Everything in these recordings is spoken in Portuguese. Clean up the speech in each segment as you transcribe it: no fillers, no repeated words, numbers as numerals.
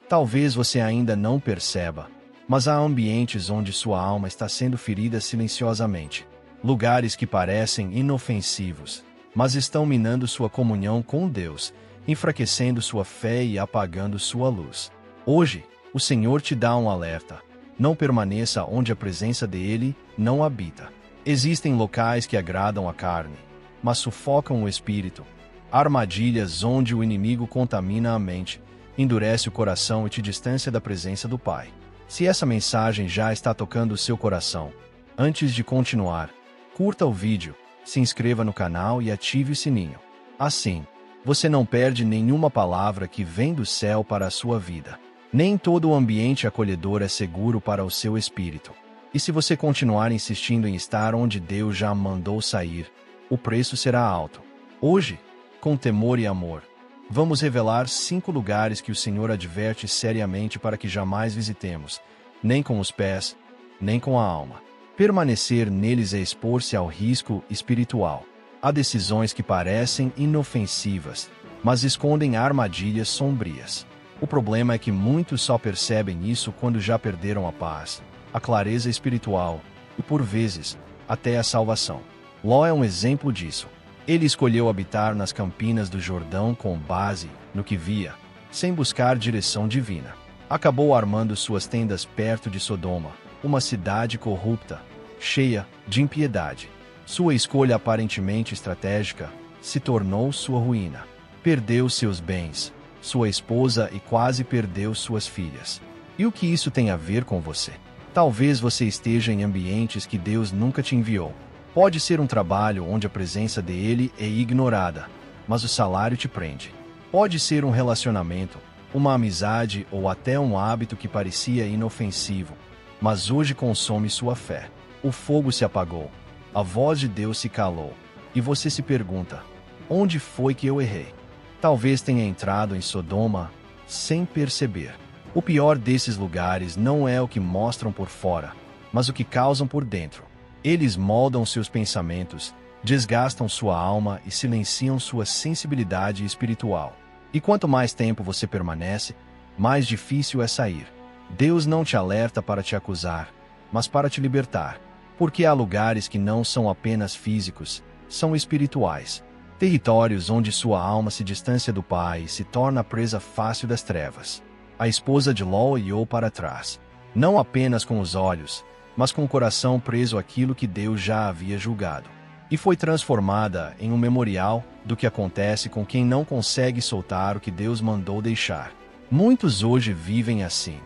Talvez você ainda não perceba, mas há ambientes onde sua alma está sendo ferida silenciosamente. Lugares que parecem inofensivos, mas estão minando sua comunhão com Deus, enfraquecendo sua fé e apagando sua luz. Hoje, o Senhor te dá um alerta. Não permaneça onde a presença dele não habita. Existem locais que agradam a carne, mas sufocam o espírito. Armadilhas onde o inimigo contamina a mente, endurece o coração e te distancia da presença do Pai. Se essa mensagem já está tocando o seu coração, antes de continuar, curta o vídeo, se inscreva no canal e ative o sininho. Assim, você não perde nenhuma palavra que vem do céu para a sua vida. Nem todo o ambiente acolhedor é seguro para o seu espírito. E se você continuar insistindo em estar onde Deus já mandou sair, o preço será alto. Hoje, com temor e amor, vamos revelar 5 lugares que o Senhor adverte seriamente para que jamais visitemos, nem com os pés, nem com a alma. Permanecer neles é expor-se ao risco espiritual. Há decisões que parecem inofensivas, mas escondem armadilhas sombrias. O problema é que muitos só percebem isso quando já perderam a paz, a clareza espiritual e, por vezes, até a salvação. Ló é um exemplo disso. Ele escolheu habitar nas campinas do Jordão com base no que via, sem buscar direção divina. Acabou armando suas tendas perto de Sodoma, uma cidade corrupta, cheia de impiedade. Sua escolha aparentemente estratégica se tornou sua ruína. Perdeu seus bens, sua esposa e quase perdeu suas filhas. E o que isso tem a ver com você? Talvez você esteja em ambientes que Deus nunca te enviou. Pode ser um trabalho onde a presença dele é ignorada, mas o salário te prende. Pode ser um relacionamento, uma amizade ou até um hábito que parecia inofensivo, mas hoje consome sua fé. O fogo se apagou, a voz de Deus se calou, e você se pergunta: onde foi que eu errei? Talvez tenha entrado em Sodoma sem perceber. O pior desses lugares não é o que mostram por fora, mas o que causam por dentro. Eles moldam seus pensamentos, desgastam sua alma e silenciam sua sensibilidade espiritual. E quanto mais tempo você permanece, mais difícil é sair. Deus não te alerta para te acusar, mas para te libertar. Porque há lugares que não são apenas físicos, são espirituais. Territórios onde sua alma se distancia do Pai e se torna presa fácil das trevas. A esposa de Ló olhou para trás, não apenas com os olhos, mas com o coração preso àquilo que Deus já havia julgado. E foi transformada em um memorial do que acontece com quem não consegue soltar o que Deus mandou deixar. Muitos hoje vivem assim.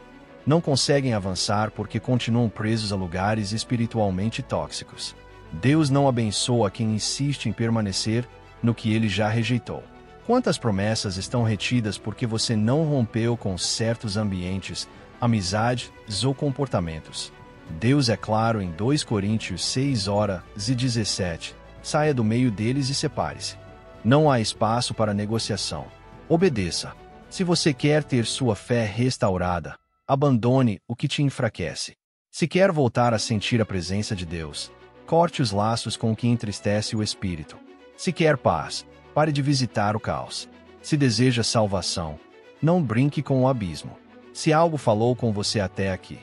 Não conseguem avançar porque continuam presos a lugares espiritualmente tóxicos. Deus não abençoa quem insiste em permanecer no que ele já rejeitou. Quantas promessas estão retidas porque você não rompeu com certos ambientes, amizades ou comportamentos? Deus é claro em 2 Coríntios 6:17. Saia do meio deles e separe-se. Não há espaço para negociação. Obedeça. Se você quer ter sua fé restaurada, abandone o que te enfraquece. Se quer voltar a sentir a presença de Deus, corte os laços com o que entristece o espírito. Se quer paz, pare de visitar o caos. Se deseja salvação, não brinque com o abismo. Se algo falou com você até aqui,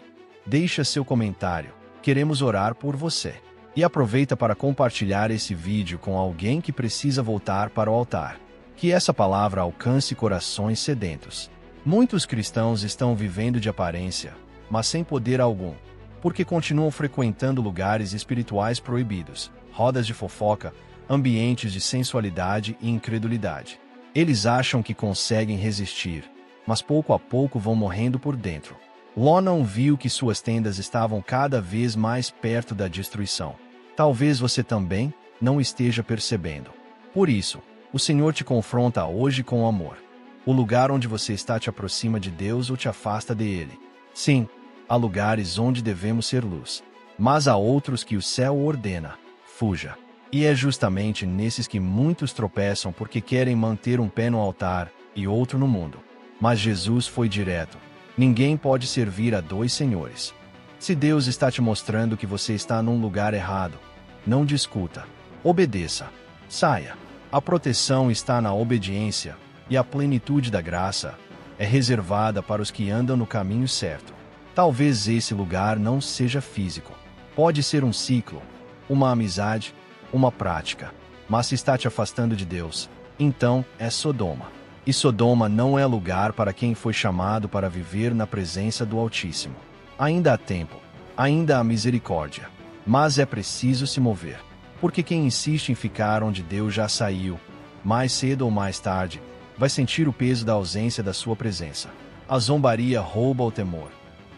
deixa seu comentário. Queremos orar por você. E aproveita para compartilhar esse vídeo com alguém que precisa voltar para o altar. Que essa palavra alcance corações sedentos. Muitos cristãos estão vivendo de aparência, mas sem poder algum, porque continuam frequentando lugares espirituais proibidos, rodas de fofoca, ambientes de sensualidade e incredulidade. Eles acham que conseguem resistir, mas pouco a pouco vão morrendo por dentro. Ló não viu que suas tendas estavam cada vez mais perto da destruição. Talvez você também não esteja percebendo. Por isso, o Senhor te confronta hoje com amor. O lugar onde você está te aproxima de Deus ou te afasta dele. Sim, há lugares onde devemos ser luz, mas há outros que o céu ordena: fuja. E é justamente nesses que muitos tropeçam porque querem manter um pé no altar e outro no mundo. Mas Jesus foi direto: ninguém pode servir a 2 senhores. Se Deus está te mostrando que você está num lugar errado, não discuta. Obedeça. Saia. A proteção está na obediência, e a plenitude da graça é reservada para os que andam no caminho certo. Talvez esse lugar não seja físico. Pode ser um ciclo, uma amizade, uma prática. Mas se está te afastando de Deus, então é Sodoma. E Sodoma não é lugar para quem foi chamado para viver na presença do Altíssimo. Ainda há tempo, ainda há misericórdia. Mas é preciso se mover. Porque quem insiste em ficar onde Deus já saiu, mais cedo ou mais tarde, vai sentir o peso da ausência da sua presença. A zombaria rouba o temor.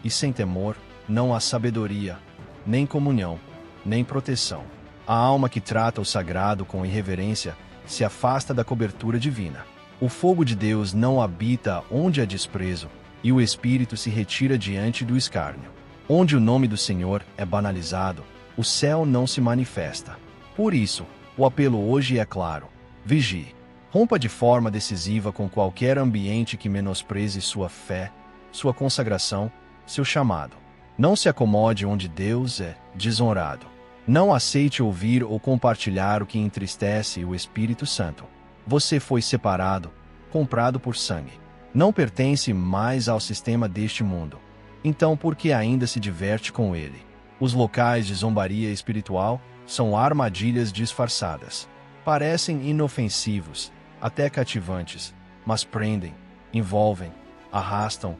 E sem temor, não há sabedoria, nem comunhão, nem proteção. A alma que trata o sagrado com irreverência se afasta da cobertura divina. O fogo de Deus não habita onde há desprezo, e o Espírito se retira diante do escárnio. Onde o nome do Senhor é banalizado, o céu não se manifesta. Por isso, o apelo hoje é claro: vigie. Rompa de forma decisiva com qualquer ambiente que menospreze sua fé, sua consagração, seu chamado. Não se acomode onde Deus é desonrado. Não aceite ouvir ou compartilhar o que entristece o Espírito Santo. Você foi separado, comprado por sangue. Não pertence mais ao sistema deste mundo. Então, por que ainda se diverte com ele? Os locais de zombaria espiritual são armadilhas disfarçadas. Parecem inofensivos, até cativantes, mas prendem, envolvem, arrastam.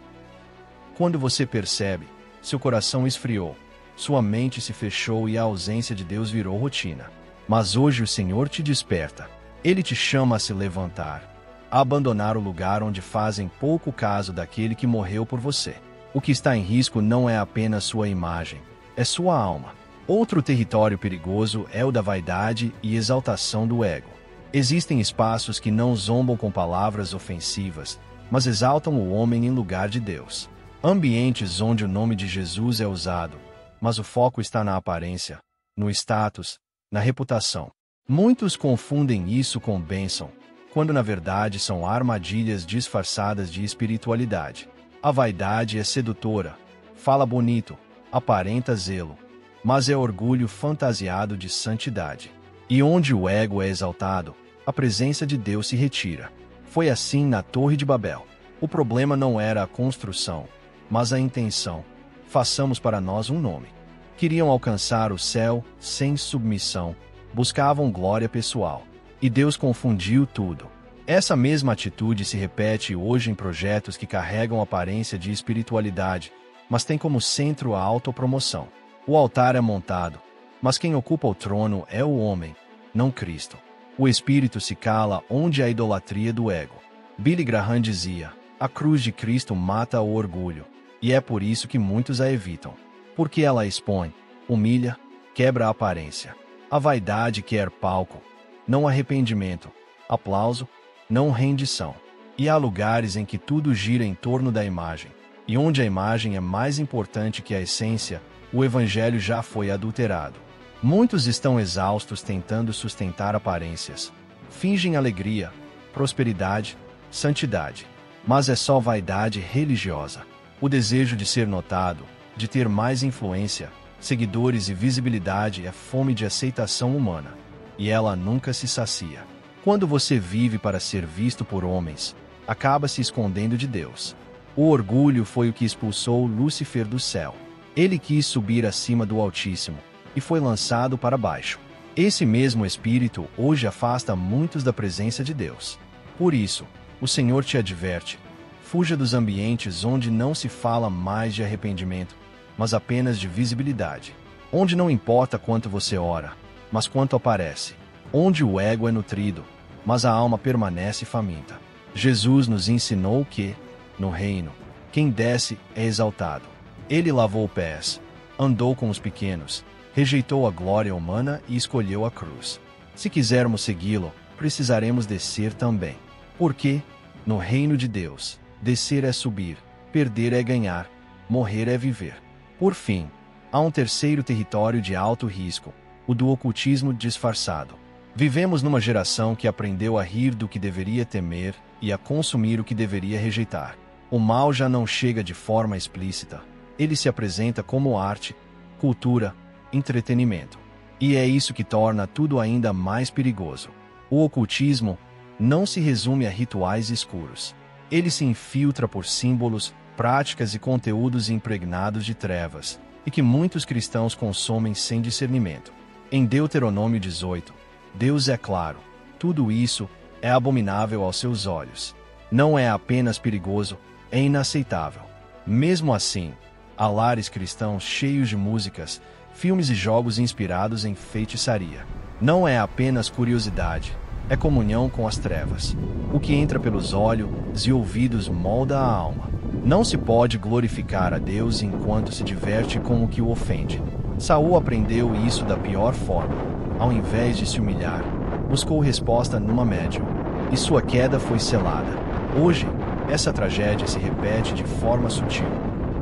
Quando você percebe, seu coração esfriou, sua mente se fechou e a ausência de Deus virou rotina. Mas hoje o Senhor te desperta. Ele te chama a se levantar, a abandonar o lugar onde fazem pouco caso daquele que morreu por você. O que está em risco não é apenas sua imagem, é sua alma. Outro território perigoso é o da vaidade e exaltação do ego. Existem espaços que não zombam com palavras ofensivas, mas exaltam o homem em lugar de Deus. Ambientes onde o nome de Jesus é usado, mas o foco está na aparência, no status, na reputação. Muitos confundem isso com bênção, quando na verdade são armadilhas disfarçadas de espiritualidade. A vaidade é sedutora, fala bonito, aparenta zelo, mas é orgulho fantasiado de santidade. E onde o ego é exaltado, a presença de Deus se retira. Foi assim na Torre de Babel. O problema não era a construção, mas a intenção. Façamos para nós um nome. Queriam alcançar o céu sem submissão, buscavam glória pessoal. E Deus confundiu tudo. Essa mesma atitude se repete hoje em projetos que carregam aparência de espiritualidade, mas têm como centro a autopromoção. O altar é montado, mas quem ocupa o trono é o homem, não Cristo. O espírito se cala onde há idolatria do ego. Billy Graham dizia: a cruz de Cristo mata o orgulho, e é por isso que muitos a evitam. Porque ela expõe, humilha, quebra a aparência. A vaidade quer palco, não arrependimento, aplauso, não rendição. E há lugares em que tudo gira em torno da imagem, e onde a imagem é mais importante que a essência, o evangelho já foi adulterado. Muitos estão exaustos tentando sustentar aparências. Fingem alegria, prosperidade, santidade. Mas é só vaidade religiosa. O desejo de ser notado, de ter mais influência, seguidores e visibilidade é fome de aceitação humana. E ela nunca se sacia. Quando você vive para ser visto por homens, acaba se escondendo de Deus. O orgulho foi o que expulsou Lúcifer do céu. Ele quis subir acima do Altíssimo, e foi lançado para baixo. Esse mesmo espírito hoje afasta muitos da presença de Deus. Por isso, o Senhor te adverte: fuja dos ambientes onde não se fala mais de arrependimento, mas apenas de visibilidade. Onde não importa quanto você ora, mas quanto aparece. Onde o ego é nutrido, mas a alma permanece faminta. Jesus nos ensinou que, no reino, quem desce é exaltado. Ele lavou pés, andou com os pequenos, rejeitou a glória humana e escolheu a cruz. Se quisermos segui-lo, precisaremos descer também. Porque, no reino de Deus, descer é subir, perder é ganhar, morrer é viver. Por fim, há um terceiro território de alto risco, o do ocultismo disfarçado. Vivemos numa geração que aprendeu a rir do que deveria temer e a consumir o que deveria rejeitar. O mal já não chega de forma explícita. Ele se apresenta como arte, cultura, entretenimento. E é isso que torna tudo ainda mais perigoso. O ocultismo não se resume a rituais escuros. Ele se infiltra por símbolos, práticas e conteúdos impregnados de trevas, e que muitos cristãos consomem sem discernimento. Em Deuteronômio 18, Deus é claro: tudo isso é abominável aos seus olhos. Não é apenas perigoso, é inaceitável. Mesmo assim, há lares cristãos cheios de músicas, filmes e jogos inspirados em feitiçaria. Não é apenas curiosidade, é comunhão com as trevas. O que entra pelos olhos e ouvidos molda a alma. Não se pode glorificar a Deus enquanto se diverte com o que o ofende. Saul aprendeu isso da pior forma. Ao invés de se humilhar, buscou resposta numa médium, e sua queda foi selada. Hoje, essa tragédia se repete de forma sutil.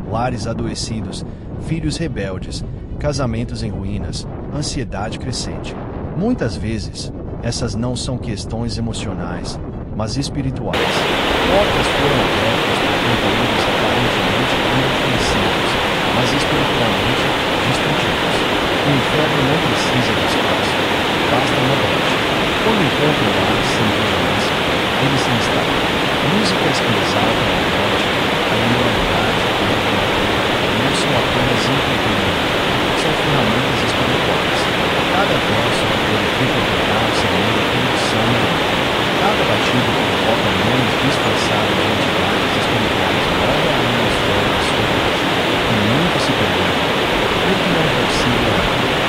Lares adoecidos, filhos rebeldes, casamentos em ruínas, ansiedade crescente. Muitas vezes, essas não são questões emocionais, mas espirituais. Portas foram abertas por conteúdos aparentemente inofensivos, mas espiritualmente destrutivos. O inferno não precisa de espaço, basta uma brecha. Quando encontra um lar sem vigilância, ele se instala. Músicas que exaltam a morte, a imoralidade e a idolatria não são apenas entretenimento, são ferramentas espirituais. Cada verso que glorifica o pecado semeia corrupção e dor. Cada batido que invoca nomes disfarçados de entidades espirituais molda a atmosfera da sua casa. E muito se pergunta: por que não é possível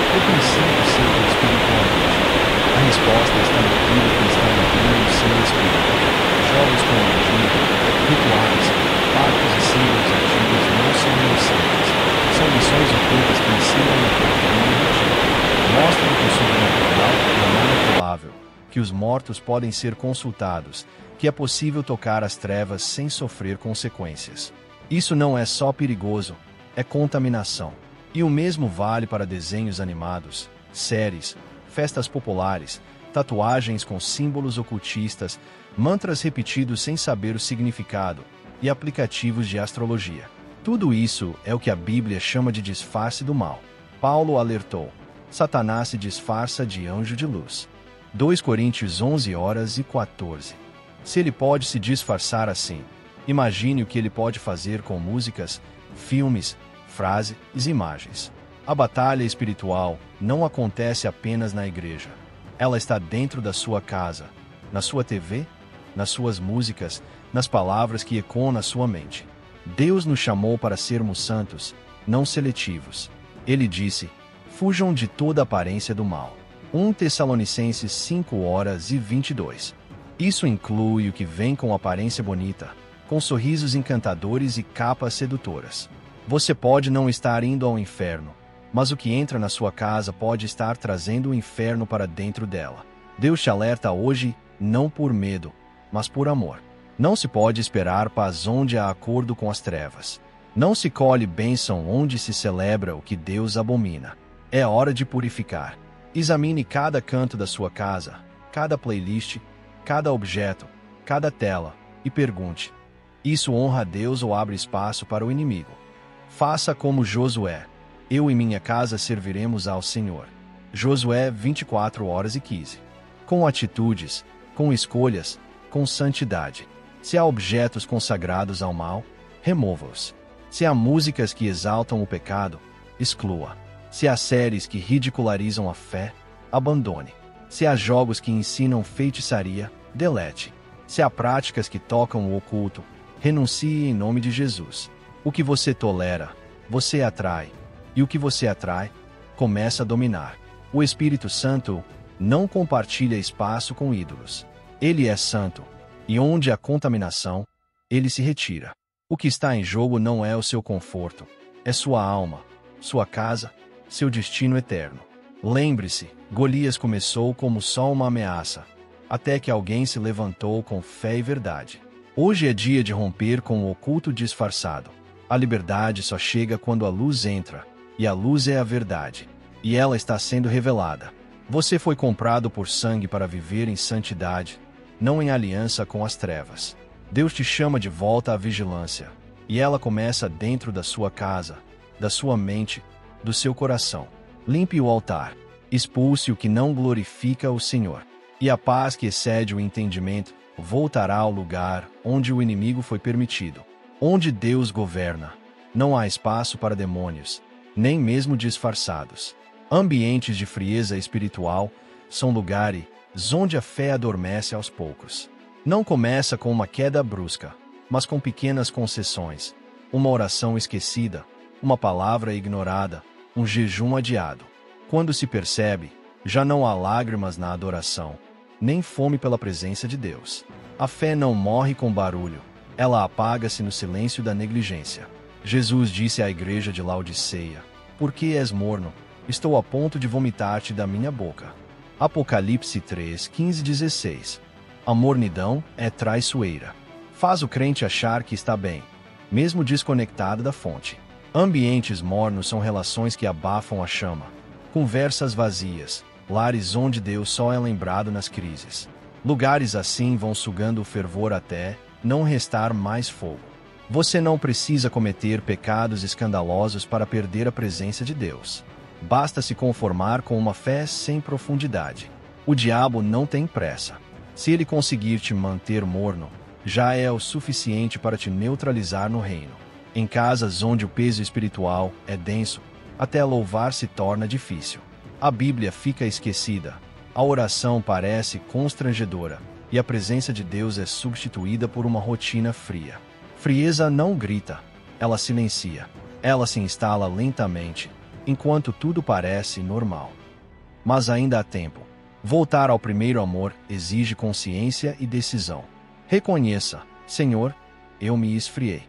o princípio ser espiritualmente? A resposta está naquilo que está nutrindo o seu espírito. Jogos com magia, rituais, pactos e símbolos antigos não são inocentes. São lições ocultas que ensinam a cultura. Mostram que o sobrenatural é manipulável, que os mortos podem ser consultados, que é possível tocar as trevas sem sofrer consequências. Isso não é só perigoso, é contaminação. E o mesmo vale para desenhos animados, séries, festas populares, tatuagens com símbolos ocultistas, mantras repetidos sem saber o significado e aplicativos de astrologia. Tudo isso é o que a Bíblia chama de disfarce do mal. Paulo alertou: Satanás se disfarça de anjo de luz. 2 Coríntios 11:14. Se ele pode se disfarçar assim, imagine o que ele pode fazer com músicas, filmes, frases e imagens. A batalha espiritual não acontece apenas na igreja. Ela está dentro da sua casa, na sua TV, nas suas músicas, nas palavras que ecoam na sua mente. Deus nos chamou para sermos santos, não seletivos. Ele disse: fujam de toda aparência do mal. 1 Tessalonicenses 5:22. Isso inclui o que vem com aparência bonita, com sorrisos encantadores e capas sedutoras. Você pode não estar indo ao inferno, mas o que entra na sua casa pode estar trazendo o inferno para dentro dela. Deus te alerta hoje, não por medo, mas por amor. Não se pode esperar paz onde há acordo com as trevas. Não se colhe bênção onde se celebra o que Deus abomina. É hora de purificar. Examine cada canto da sua casa, cada playlist, cada objeto, cada tela, e pergunte: isso honra a Deus ou abre espaço para o inimigo? Faça como Josué: eu e minha casa serviremos ao Senhor. Josué 24:15. Com atitudes, com escolhas, com santidade. Se há objetos consagrados ao mal, remova-os. Se há músicas que exaltam o pecado, exclua. Se há séries que ridicularizam a fé, abandone. Se há jogos que ensinam feitiçaria, delete. Se há práticas que tocam o oculto, renuncie em nome de Jesus. O que você tolera, você atrai. E o que você atrai, começa a dominar. O Espírito Santo não compartilha espaço com ídolos. Ele é santo, e onde há contaminação, ele se retira. O que está em jogo não é o seu conforto, é sua alma, sua casa, seu destino eterno. Lembre-se, Golias começou como só uma ameaça, até que alguém se levantou com fé e verdade. Hoje é dia de romper com o oculto disfarçado. A liberdade só chega quando a luz entra, e a luz é a verdade, e ela está sendo revelada. Você foi comprado por sangue para viver em santidade, não em aliança com as trevas. Deus te chama de volta à vigilância, e ela começa dentro da sua casa, da sua mente, do seu coração. Limpe o altar, expulse o que não glorifica o Senhor, e a paz que excede o entendimento voltará ao lugar onde o inimigo foi permitido. Onde Deus governa, não há espaço para demônios, nem mesmo disfarçados. Ambientes de frieza espiritual são lugares onde a fé adormece aos poucos. Não começa com uma queda brusca, mas com pequenas concessões, uma oração esquecida, uma palavra ignorada, um jejum adiado. Quando se percebe, já não há lágrimas na adoração, nem fome pela presença de Deus. A fé não morre com barulho, ela apaga-se no silêncio da negligência. Jesus disse à igreja de Laodiceia: "Por que és morno? Estou a ponto de vomitar-te da minha boca." Apocalipse 3, 15, 16. A mornidão é traiçoeira. Faz o crente achar que está bem, mesmo desconectado da fonte. Ambientes mornos são relações que abafam a chama. Conversas vazias, lares onde Deus só é lembrado nas crises. Lugares assim vão sugando o fervor até não restar mais fogo. Você não precisa cometer pecados escandalosos para perder a presença de Deus. Basta se conformar com uma fé sem profundidade. O diabo não tem pressa. Se ele conseguir te manter morno, já é o suficiente para te neutralizar no reino. Em casas onde o peso espiritual é denso, até louvar se torna difícil. A Bíblia fica esquecida, a oração parece constrangedora, e a presença de Deus é substituída por uma rotina fria. Frieza não grita, ela silencia. Ela se instala lentamente, enquanto tudo parece normal. Mas ainda há tempo. Voltar ao primeiro amor exige consciência e decisão. Reconheça: Senhor, eu me esfriei.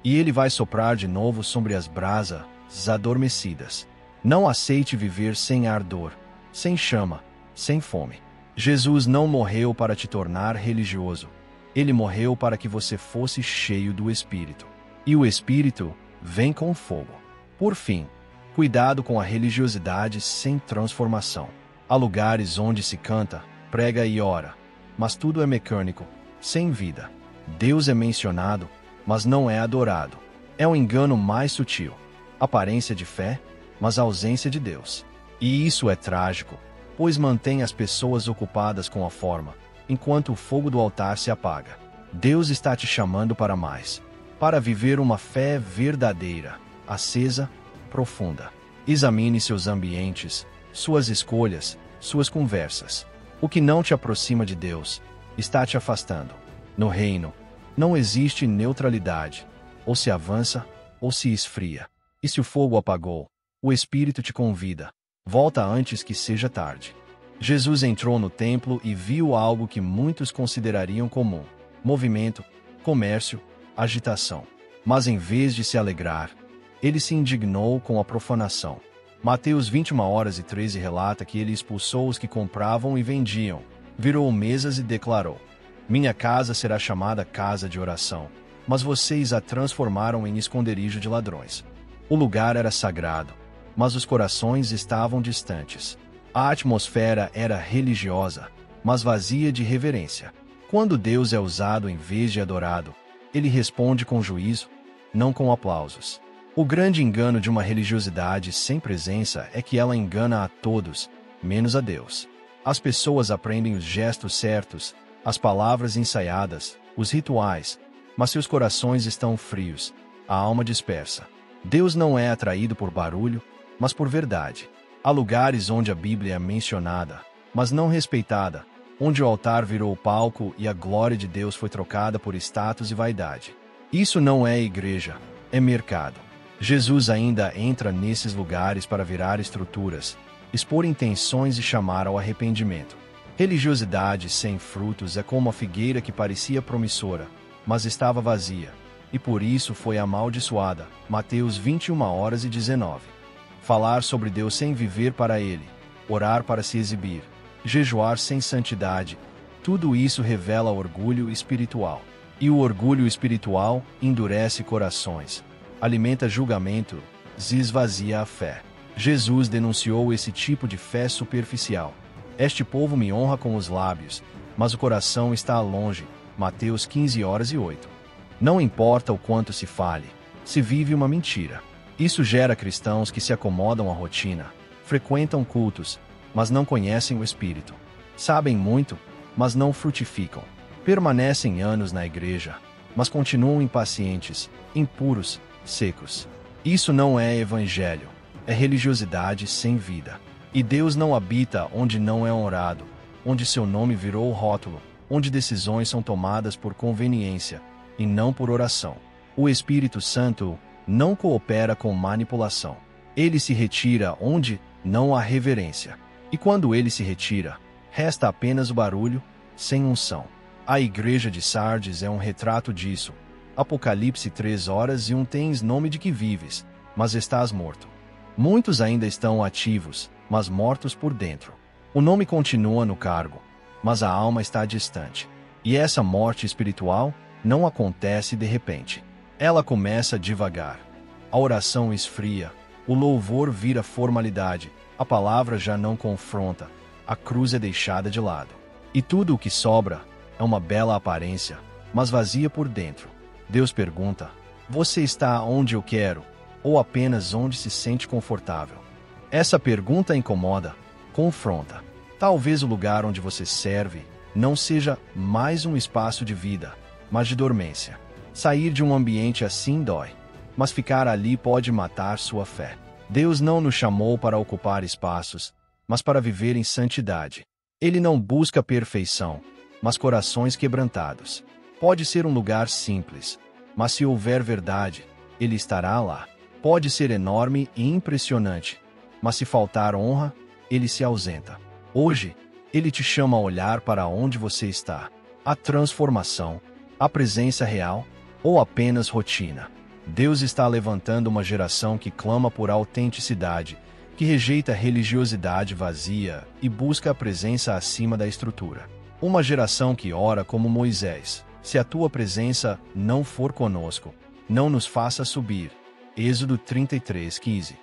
E Ele vai soprar de novo sobre as brasas adormecidas. Não aceite viver sem ardor, sem chama, sem fome. Jesus não morreu para te tornar religioso. Ele morreu para que você fosse cheio do Espírito. E o Espírito vem com fogo. Por fim, cuidado com a religiosidade sem transformação. Há lugares onde se canta, prega e ora, mas tudo é mecânico, sem vida. Deus é mencionado, mas não é adorado. É um engano mais sutil. Aparência de fé, mas ausência de Deus. E isso é trágico, pois mantém as pessoas ocupadas com a forma, enquanto o fogo do altar se apaga. Deus está te chamando para mais, para viver uma fé verdadeira, acesa, profunda. Examine seus ambientes, suas escolhas, suas conversas. O que não te aproxima de Deus está te afastando. No reino, não existe neutralidade. Ou se avança, ou se esfria. E se o fogo apagou, o Espírito te convida. Volta antes que seja tarde. Jesus entrou no templo e viu algo que muitos considerariam comum: movimento, comércio, agitação. Mas em vez de se alegrar, ele se indignou com a profanação. Mateus 21:13 relata que ele expulsou os que compravam e vendiam, virou mesas e declarou: "Minha casa será chamada casa de oração, mas vocês a transformaram em esconderijo de ladrões." O lugar era sagrado, mas os corações estavam distantes. A atmosfera era religiosa, mas vazia de reverência. Quando Deus é usado em vez de adorado, ele responde com juízo, não com aplausos. O grande engano de uma religiosidade sem presença é que ela engana a todos, menos a Deus. As pessoas aprendem os gestos certos, as palavras ensaiadas, os rituais, mas seus corações estão frios, a alma dispersa. Deus não é atraído por barulho, mas por verdade. Há lugares onde a Bíblia é mencionada, mas não respeitada, onde o altar virou palco e a glória de Deus foi trocada por status e vaidade. Isso não é igreja, é mercado. Jesus ainda entra nesses lugares para virar estruturas, expor intenções e chamar ao arrependimento. Religiosidade sem frutos é como a figueira que parecia promissora, mas estava vazia, e por isso foi amaldiçoada. Mateus 21:19. Falar sobre Deus sem viver para Ele, orar para se exibir, jejuar sem santidade, tudo isso revela orgulho espiritual. E o orgulho espiritual endurece corações, alimenta julgamento, esvazia a fé. Jesus denunciou esse tipo de fé superficial. Este povo me honra com os lábios, mas o coração está longe. Mateus 15:8. Não importa o quanto se fale, se vive uma mentira. Isso gera cristãos que se acomodam à rotina, frequentam cultos, mas não conhecem o Espírito. Sabem muito, mas não frutificam. Permanecem anos na igreja, mas continuam impacientes, impuros, secos. Isso não é evangelho, é religiosidade sem vida. E Deus não habita onde não é honrado, onde seu nome virou rótulo, onde decisões são tomadas por conveniência e não por oração. O Espírito Santo não coopera com manipulação. Ele se retira onde não há reverência. E quando ele se retira, resta apenas o barulho, sem unção. A igreja de Sardes é um retrato disso. Apocalipse 3:1 Tens nome de que vives, mas estás morto. Muitos ainda estão ativos, mas mortos por dentro. O nome continua no cargo, mas a alma está distante. E essa morte espiritual não acontece de repente. Ela começa devagar. A oração esfria, o louvor vira formalidade, a palavra já não confronta, a cruz é deixada de lado. E tudo o que sobra é uma bela aparência, mas vazia por dentro. Deus pergunta: você está onde eu quero, ou apenas onde se sente confortável? Essa pergunta incomoda, confronta. Talvez o lugar onde você serve não seja mais um espaço de vida, mas de dormência. Sair de um ambiente assim dói, mas ficar ali pode matar sua fé. Deus não nos chamou para ocupar espaços, mas para viver em santidade. Ele não busca perfeição, mas corações quebrantados. Pode ser um lugar simples, mas se houver verdade, ele estará lá. Pode ser enorme e impressionante, mas se faltar honra, ele se ausenta. Hoje, ele te chama a olhar para onde você está. A transformação, a presença real ou apenas rotina? Deus está levantando uma geração que clama por autenticidade, que rejeita a religiosidade vazia e busca a presença acima da estrutura. Uma geração que ora como Moisés: se a tua presença não for conosco, não nos faça subir. Êxodo 33:15.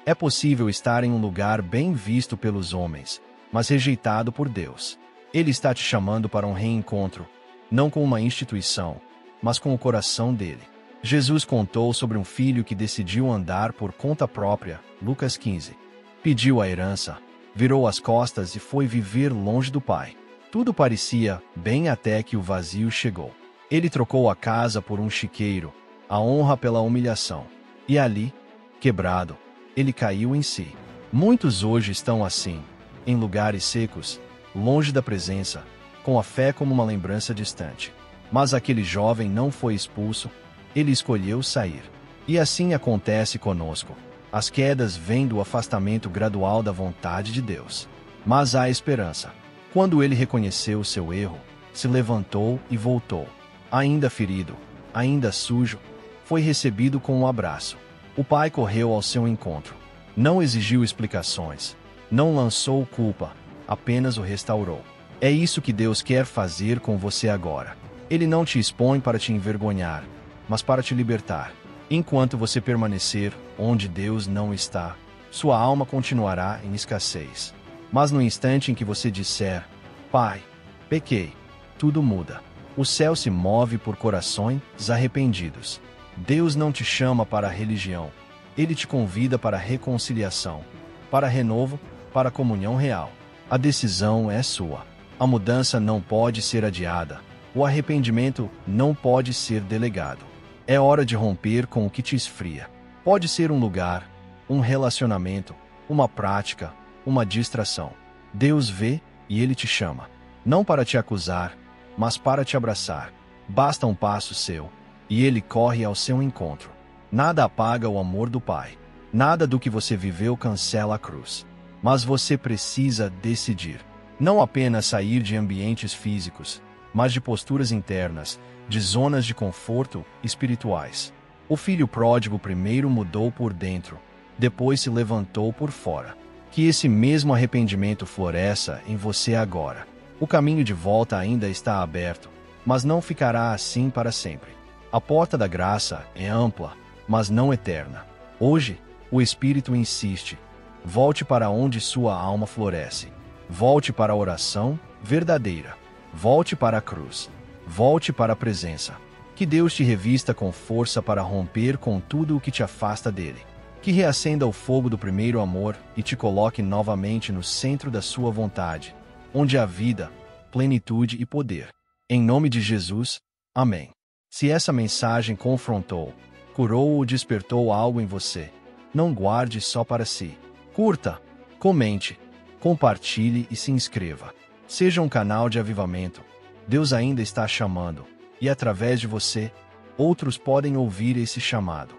É possível estar em um lugar bem visto pelos homens, mas rejeitado por Deus. Ele está te chamando para um reencontro, não com uma instituição, mas com o coração dele. Jesus contou sobre um filho que decidiu andar por conta própria, Lucas 15. Pediu a herança, virou as costas e foi viver longe do pai. Tudo parecia bem até que o vazio chegou. Ele trocou a casa por um chiqueiro, a honra pela humilhação. E ali, quebrado, ele caiu em si. Muitos hoje estão assim, em lugares secos, longe da presença, com a fé como uma lembrança distante. Mas aquele jovem não foi expulso, ele escolheu sair. E assim acontece conosco. As quedas vêm do afastamento gradual da vontade de Deus. Mas há esperança. Quando ele reconheceu seu erro, se levantou e voltou. Ainda ferido, ainda sujo, foi recebido com um abraço. O pai correu ao seu encontro. Não exigiu explicações. Não lançou culpa. Apenas o restaurou. É isso que Deus quer fazer com você agora. Ele não te expõe para te envergonhar, mas para te libertar. Enquanto você permanecer onde Deus não está, sua alma continuará em escassez. Mas no instante em que você disser: Pai, pequei, tudo muda. O céu se move por corações arrependidos. Deus não te chama para a religião. Ele te convida para a reconciliação, para renovo, para a comunhão real. A decisão é sua. A mudança não pode ser adiada. O arrependimento não pode ser delegado. É hora de romper com o que te esfria. Pode ser um lugar, um relacionamento, uma prática, uma distração. Deus vê e Ele te chama. Não para te acusar, mas para te abraçar. Basta um passo seu, e Ele corre ao seu encontro. Nada apaga o amor do Pai. Nada do que você viveu cancela a cruz. Mas você precisa decidir. Não apenas sair de ambientes físicos, mas de posturas internas, de zonas de conforto espirituais. O filho pródigo primeiro mudou por dentro, depois se levantou por fora. Que esse mesmo arrependimento floresça em você agora. O caminho de volta ainda está aberto, mas não ficará assim para sempre. A porta da graça é ampla, mas não eterna. Hoje, o Espírito insiste: volte para onde sua alma floresce. Volte para a oração verdadeira. Volte para a cruz. Volte para a presença. Que Deus te revista com força para romper com tudo o que te afasta dele. Que reacenda o fogo do primeiro amor e te coloque novamente no centro da sua vontade, onde há vida, plenitude e poder. Em nome de Jesus, amém. Se essa mensagem confrontou, curou ou despertou algo em você, não guarde só para si. Curta, comente, compartilhe e se inscreva. Seja um canal de avivamento. Deus ainda está chamando, e através de você, outros podem ouvir esse chamado.